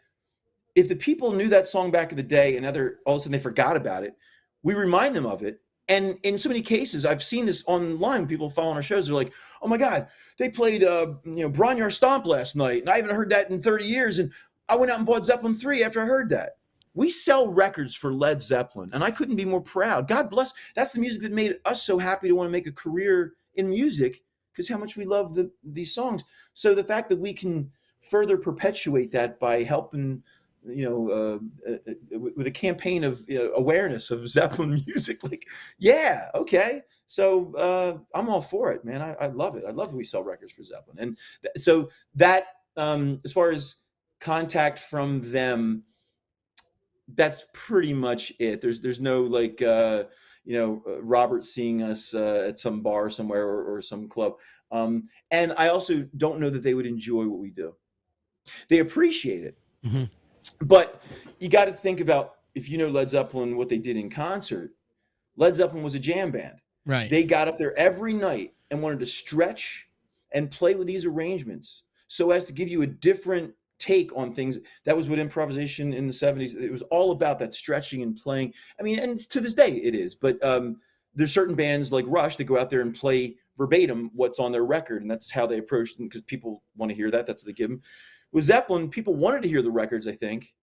if the people knew that song back in the day and all of a sudden they forgot about it, we remind them of it. And in so many cases, I've seen this online, people following our shows, they're like, oh my God, they played, Bron-Y-Aur Stomp last night, and I haven't heard that in 30 years. And I went out and bought Zeppelin 3 after I heard that. We sell records for Led Zeppelin, and I couldn't be more proud. God bless. That's the music that made us so happy to want to make a career in music, because how much we love these songs. So the fact that we can further perpetuate that by helping, with a campaign of awareness of Zeppelin music, like, yeah, okay. So I'm all for it, man. I love it. I love that we sell records for Zeppelin. And so that, as far as contact from them, that's pretty much it. There's no like, Robert seeing us at some bar somewhere or some club. And I also don't know that they would enjoy what we do. They appreciate it. Mm-hmm. But you got to think about, if you know Led Zeppelin, what they did in concert. Led Zeppelin was a jam band. Right. They got up there every night and wanted to stretch and play with these arrangements so as to give you a different take on things. That was what improvisation in the 70s, it was all about, that stretching and playing. I mean, and to this day it is, but there's certain bands like Rush that go out there and play verbatim what's on their record, and that's how they approach them, because people want to hear that. That's what they give them. With Zeppelin, people wanted to hear the records, I think,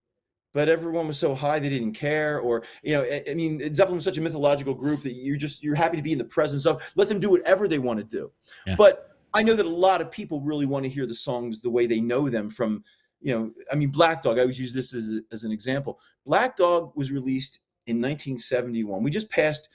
but everyone was so high they didn't care. Or, I mean, Zeppelin was such a mythological group that you're happy to be in the presence of. Let them do whatever they want to do. Yeah. But I know that a lot of people really want to hear the songs the way they know them from, Black Dog. I always use this as an example. Black Dog was released in 1971. We just passed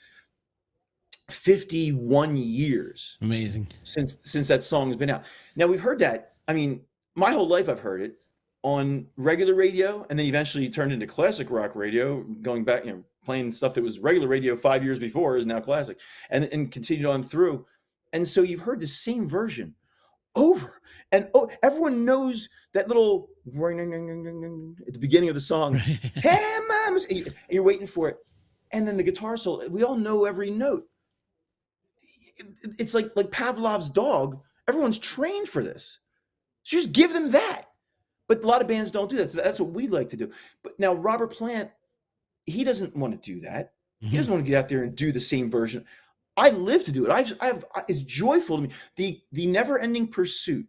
51 years. Amazing. Since that song has been out. Now, we've heard that. I mean, my whole life I've heard it on regular radio, and then eventually turned into classic rock radio, going back, playing stuff that was regular radio 5 years before is now classic, and continued on through. And so you've heard the same version over and everyone knows that little at the beginning of the song. Hey, mama, and you're waiting for it. And then the guitar solo, we all know every note. It's like Pavlov's dog. Everyone's trained for this. So just give them that. But a lot of bands don't do that. So that's what we like to do. But now Robert Plant, he doesn't want to do that. Mm-hmm. He doesn't want to get out there and do the same version. I live to do it. It's joyful to me. The never-ending pursuit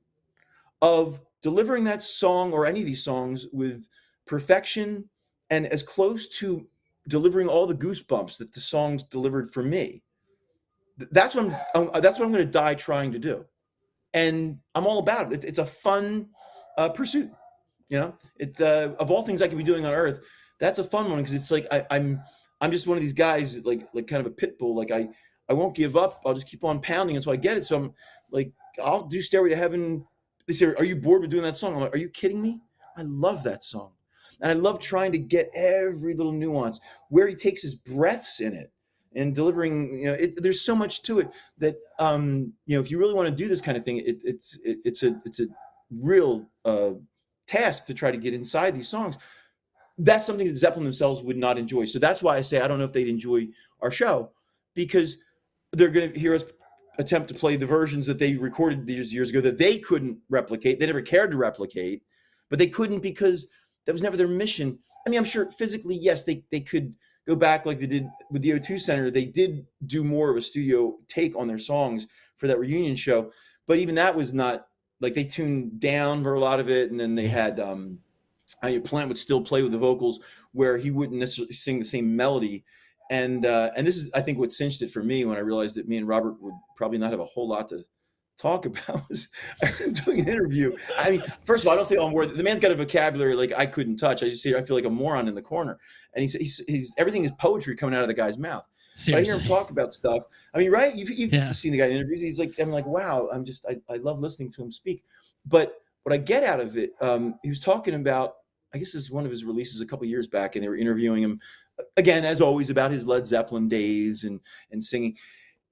of delivering that song, or any of these songs, with perfection and as close to delivering all the goosebumps that the songs delivered for me. That's what I'm going to die trying to do. And I'm all about it. It's a fun pursuit. It's of all things I could be doing on earth, that's a fun one, because it's like I'm just one of these guys, like kind of a pit bull. Like I won't give up. I'll just keep on pounding until I get it. So I'm like, I'll do Stairway to Heaven. They say, are you bored with doing that song? I'm like, are you kidding me? I love that song. And I love trying to get every little nuance, where he takes his breaths in it and delivering, there's so much to it that, if you really want to do this kind of thing, it's a real task to try to get inside these songs. That's something that Zeppelin themselves would not enjoy. So that's why I say, I don't know if they'd enjoy our show, because they're going to hear us attempt to play the versions that they recorded these years ago that they couldn't replicate. They never cared to replicate, but they couldn't, because that was never their mission. I mean, I'm sure physically, yes, they could go back like they did with the O2 Center. They did do more of a studio take on their songs for that reunion show, but even that was not, like, they tuned down for a lot of it. And then they had Plant would still play with the vocals where he wouldn't necessarily sing the same melody And this is, I think, what cinched it for me when I realized that me and Robert would probably not have a whole lot to talk about. Was I'm doing an interview. I mean, first of all, I don't think I'm worth. The man's got a vocabulary like I couldn't touch. I feel like a moron in the corner. And he's everything is poetry coming out of the guy's mouth. Seriously. But I hear him talk about stuff. I mean, right? You've seen the guy in interviews. He's like, I'm like, wow. I love listening to him speak. But what I get out of it, he was talking about, I guess this is one of his releases a couple of years back, and they were interviewing him again, as always, about his Led Zeppelin days and singing,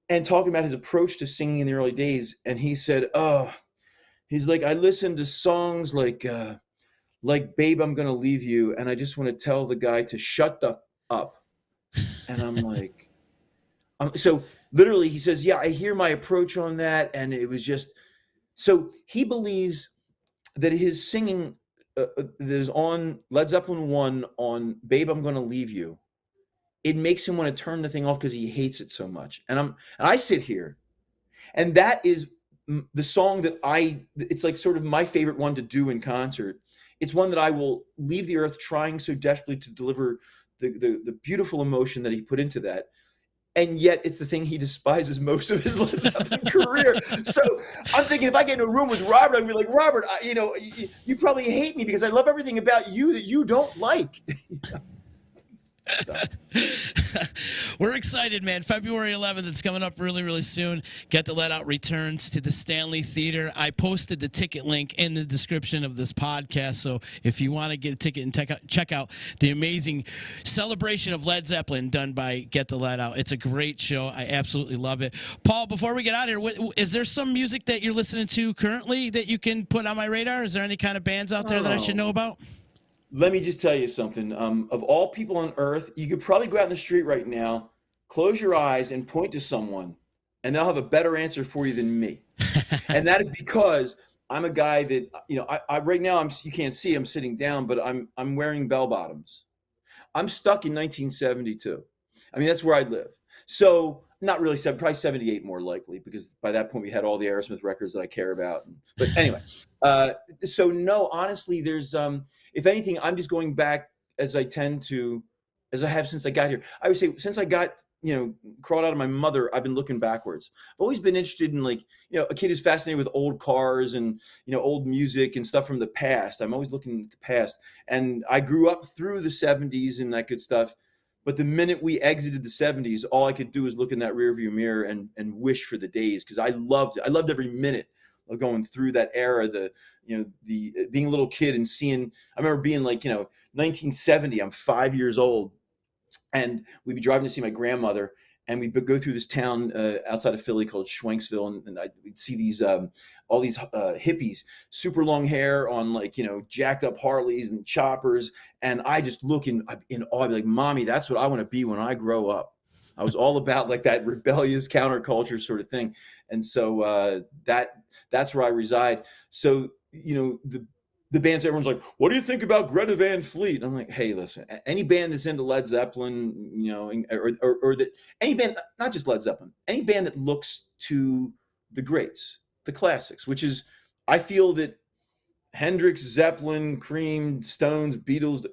and talking about his approach to singing in the early days. And he said, he's like, I listened to songs like Babe, I'm Gonna Leave You, and I just want to tell the guy to shut the up. And I'm like, so literally he says, yeah, I hear my approach on that. And it was just, so he believes that his singing that is on Led Zeppelin 1 on Babe, I'm Gonna Leave You, it makes him want to turn the thing off because he hates it so much. And I sit here, and that is the song that it's like sort of my favorite one to do in concert. It's one that I will leave the earth trying so desperately to deliver the beautiful emotion that he put into that. And yet it's the thing he despises most of his Led Zeppelin career. So I'm thinking, if I get in a room with Robert, I'd be like, Robert, you probably hate me because I love everything about you that you don't like. So. We're excited, man. February 11th, it's coming up really, really soon. Get the Let Out returns to the Stanley Theater. I posted the ticket link in the description of this podcast, so if you want to get a ticket and check out the amazing celebration of Led Zeppelin done by Get the Let Out. It's a great show. I absolutely love it. Paul, before we get out of here, is there some music that you're listening to currently that you can put on my radar? Is there any kind of bands out there that I should know about? Let me just tell you something. Of all people on earth, you could probably go out in the street right now, close your eyes and point to someone, and they'll have a better answer for you than me. And that is because I'm a guy that, I right now, you can't see, I'm sitting down, but I'm wearing bell bottoms. I'm stuck in 1972. I mean, that's where I live. So not really, probably 78 more likely, because by that point we had all the Aerosmith records that I care about. But anyway, so no, honestly, there's, if anything, I'm just going back as I have since I got here. I would say since I got, crawled out of my mother, I've been looking backwards. I've always been interested in, like, a kid who's fascinated with old cars and, old music and stuff from the past. I'm always looking at the past. And I grew up through the 70s and that good stuff. But the minute we exited the 70s, all I could do was look in that rearview mirror and wish for the days, because I loved it. I loved every minute of going through that era, the being a little kid and seeing. I remember being like, 1970. I'm 5 years old, and we'd be driving to see my grandmother, and we'd go through this town outside of Philly called Schwenksville, and we'd see these all these hippies, super long hair on, like, jacked up Harleys and choppers, and I just look in awe. I'd be like, Mommy, that's what I want to be when I grow up. I was all about, like, that rebellious counterculture sort of thing, and so that's where I reside. So the bands, everyone's like, what do you think about Greta Van Fleet? And I'm like, hey, listen, any band that's into Led Zeppelin, or that, any band, not just Led Zeppelin, any band that looks to the greats, the classics, which is, I feel that Hendrix, Zeppelin, Cream, Stones, Beatles,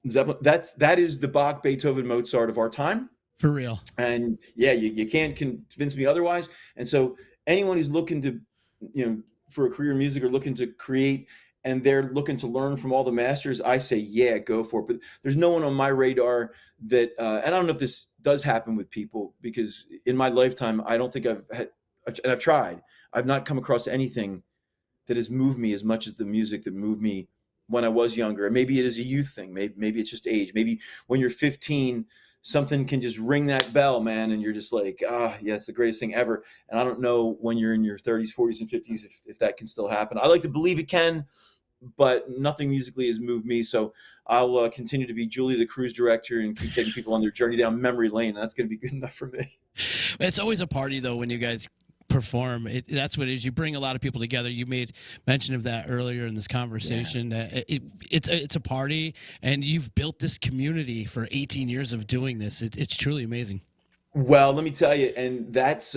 Zeppelin, that is the Bach, Beethoven, Mozart of our time. For real. And yeah, you can't convince me otherwise. And so anyone who's looking to, for a career in music, or looking to create, and they're looking to learn from all the masters, I say, yeah, go for it. But there's no one on my radar that, and I don't know if this does happen with people, because in my lifetime, I don't think I've tried. I've not come across anything that has moved me as much as the music that moved me when I was younger. And maybe it is a youth thing. Maybe it's just age. Maybe when you're 15, something can just ring that bell, man, and you're just like, yeah, it's the greatest thing ever. And I don't know when you're in your 30s, 40s, and 50s if that can still happen. I like to believe it can, but nothing musically has moved me. So I'll continue to be Julie, the cruise director, and keep taking people on their journey down memory lane. And that's going to be good enough for me. It's always a party, though, when you guys perform. That's what it is. You bring a lot of people together. You made mention of that earlier in this conversation. Yeah. It's a party, and you've built this community for 18 years of doing this. It's truly amazing. Well, let me tell you, and that's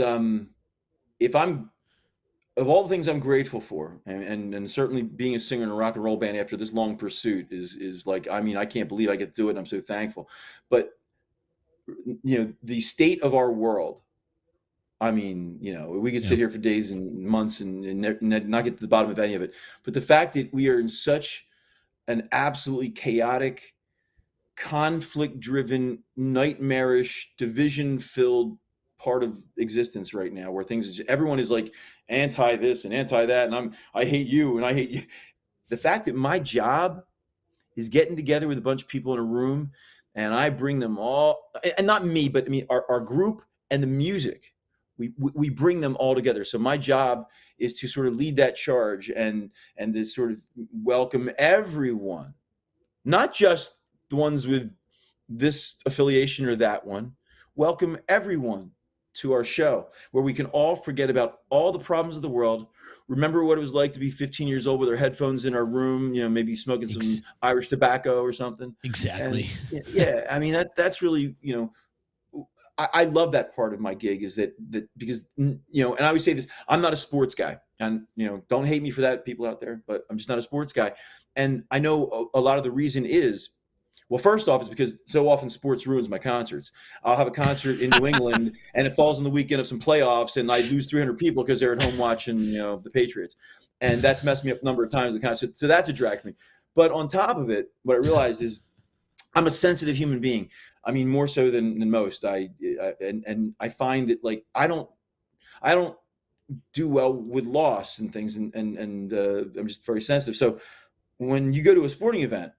of all the things I'm grateful for, and certainly being a singer in a rock and roll band after this long pursuit is like, I mean, I can't believe I get to do it, and I'm so thankful. But the state of our world. I mean, we could sit here for days and months and not get to the bottom of any of it. But the fact that we are in such an absolutely chaotic, conflict-driven, nightmarish, division-filled part of existence right now, where everyone is like anti this and anti that, and I hate you and I hate you. The fact that my job is getting together with a bunch of people in a room, and I bring them all, and not me, but I mean our group and the music. We bring them all together. So my job is to sort of lead that charge and to sort of welcome everyone, not just the ones with this affiliation or that one. Welcome everyone to our show, where we can all forget about all the problems of the world. Remember what it was like to be 15 years old with our headphones in our room, maybe smoking some Irish tobacco or something. Exactly. And, yeah, I mean that's really, I love that part of my gig, is that because, and I always say this, I'm not a sports guy, and, don't hate me for that, people out there, but I'm just not a sports guy. And I know a lot of the reason is, well, first off, is because so often sports ruins my concerts. I'll have a concert in New England and it falls on the weekend of some playoffs, and I lose 300 people because they're at home watching, the Patriots. And that's messed me up a number of times in the concert. So that's a drag for me. But on top of it, what I realized is I'm a sensitive human being. I mean, more so than most. I find that, like, I don't do well with loss and things, and I'm just very sensitive. So when you go to a sporting event,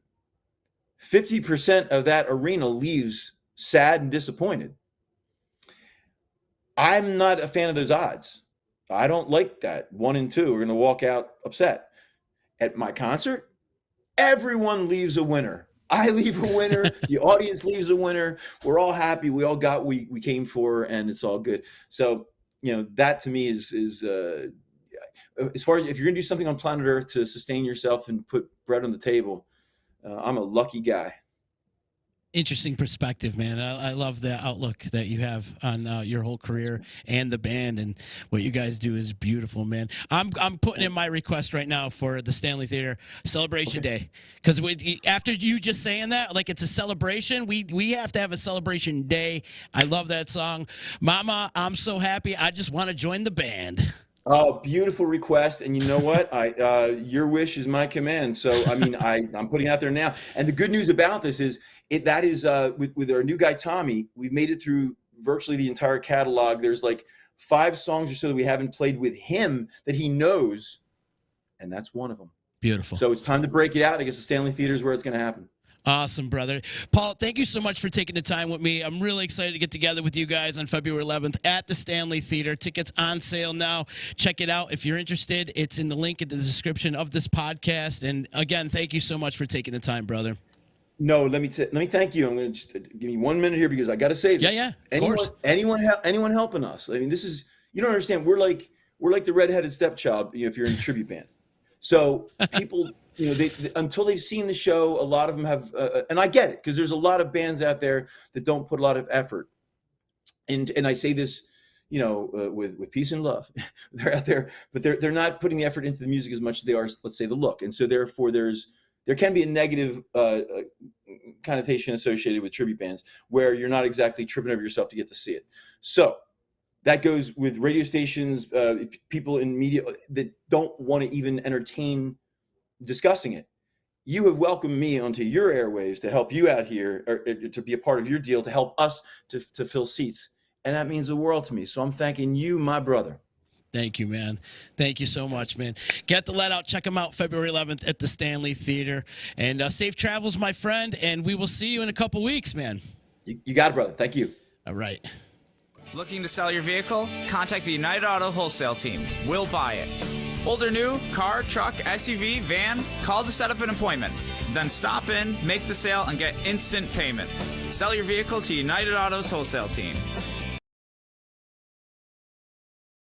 50% of that arena leaves sad and disappointed. I'm not a fan of those odds. I don't like that. 1 and 2 are going to walk out upset. At my concert, everyone leaves a winner. I leave a winner. The audience leaves a winner. We're all happy. We all got what we came for, and it's all good. So, that to me is as far as if you're going to do something on planet Earth to sustain yourself and put bread on the table, I'm a lucky guy. Interesting perspective, man. I love the outlook that you have on your whole career and the band, and what you guys do is beautiful, man. I'm putting in my request right now for the Stanley Theater Celebration Day, because after you just saying that, like, it's a celebration. We have to have a celebration day. I love that song, Mama. I'm so happy. I just want to join the band. Oh, beautiful request. And you know what? Your wish is my command. So, I mean, I'm putting it out there now. And the good news about this is that is with our new guy, Tommy, we've made it through virtually the entire catalog. There's like 5 songs or so that we haven't played with him that he knows. And that's one of them. Beautiful. So it's time to break it out. I guess the Stanley Theater is where it's going to happen. Awesome, brother. Paul, thank you so much for taking the time with me. I'm really excited to get together with you guys on February 11th at the Stanley Theater. Tickets on sale now. Check it out if you're interested. It's in the link in the description of this podcast. And again, thank you so much for taking the time, brother. No, let me thank you. I'm going to just give me 1 minute here, because I got to say this. Yeah, of course. Anyone helping us? I mean, this is, you don't understand. We're like the redheaded stepchild, if you're in a tribute band. So people, they until they've seen the show, a lot of them have, and I get it, because there's a lot of bands out there that don't put a lot of effort. And I say this, with peace and love. They're out there, but they're not putting the effort into the music as much as they are, let's say, the look. And so therefore there can be a negative connotation associated with tribute bands, where you're not exactly tripping over yourself to get to see it. So that goes with radio stations, people in media that don't want to even entertain discussing it. You have welcomed me onto your airwaves to help you out here, or to be a part of your deal, to help us to fill seats. And that means the world to me. So I'm thanking you, my brother. Thank you, man. Thank you so much, man. Get the let out. Check them out February 11th at the Stanley Theater. And safe travels, my friend. And we will see you in a couple weeks, man. You got it, brother. Thank you. All right. Looking to sell your vehicle? Contact the United Auto Wholesale Team. We'll buy it. Old or new, car, truck, SUV, van, call to set up an appointment. Then stop in, make the sale, and get instant payment. Sell your vehicle to United Auto's Wholesale Team.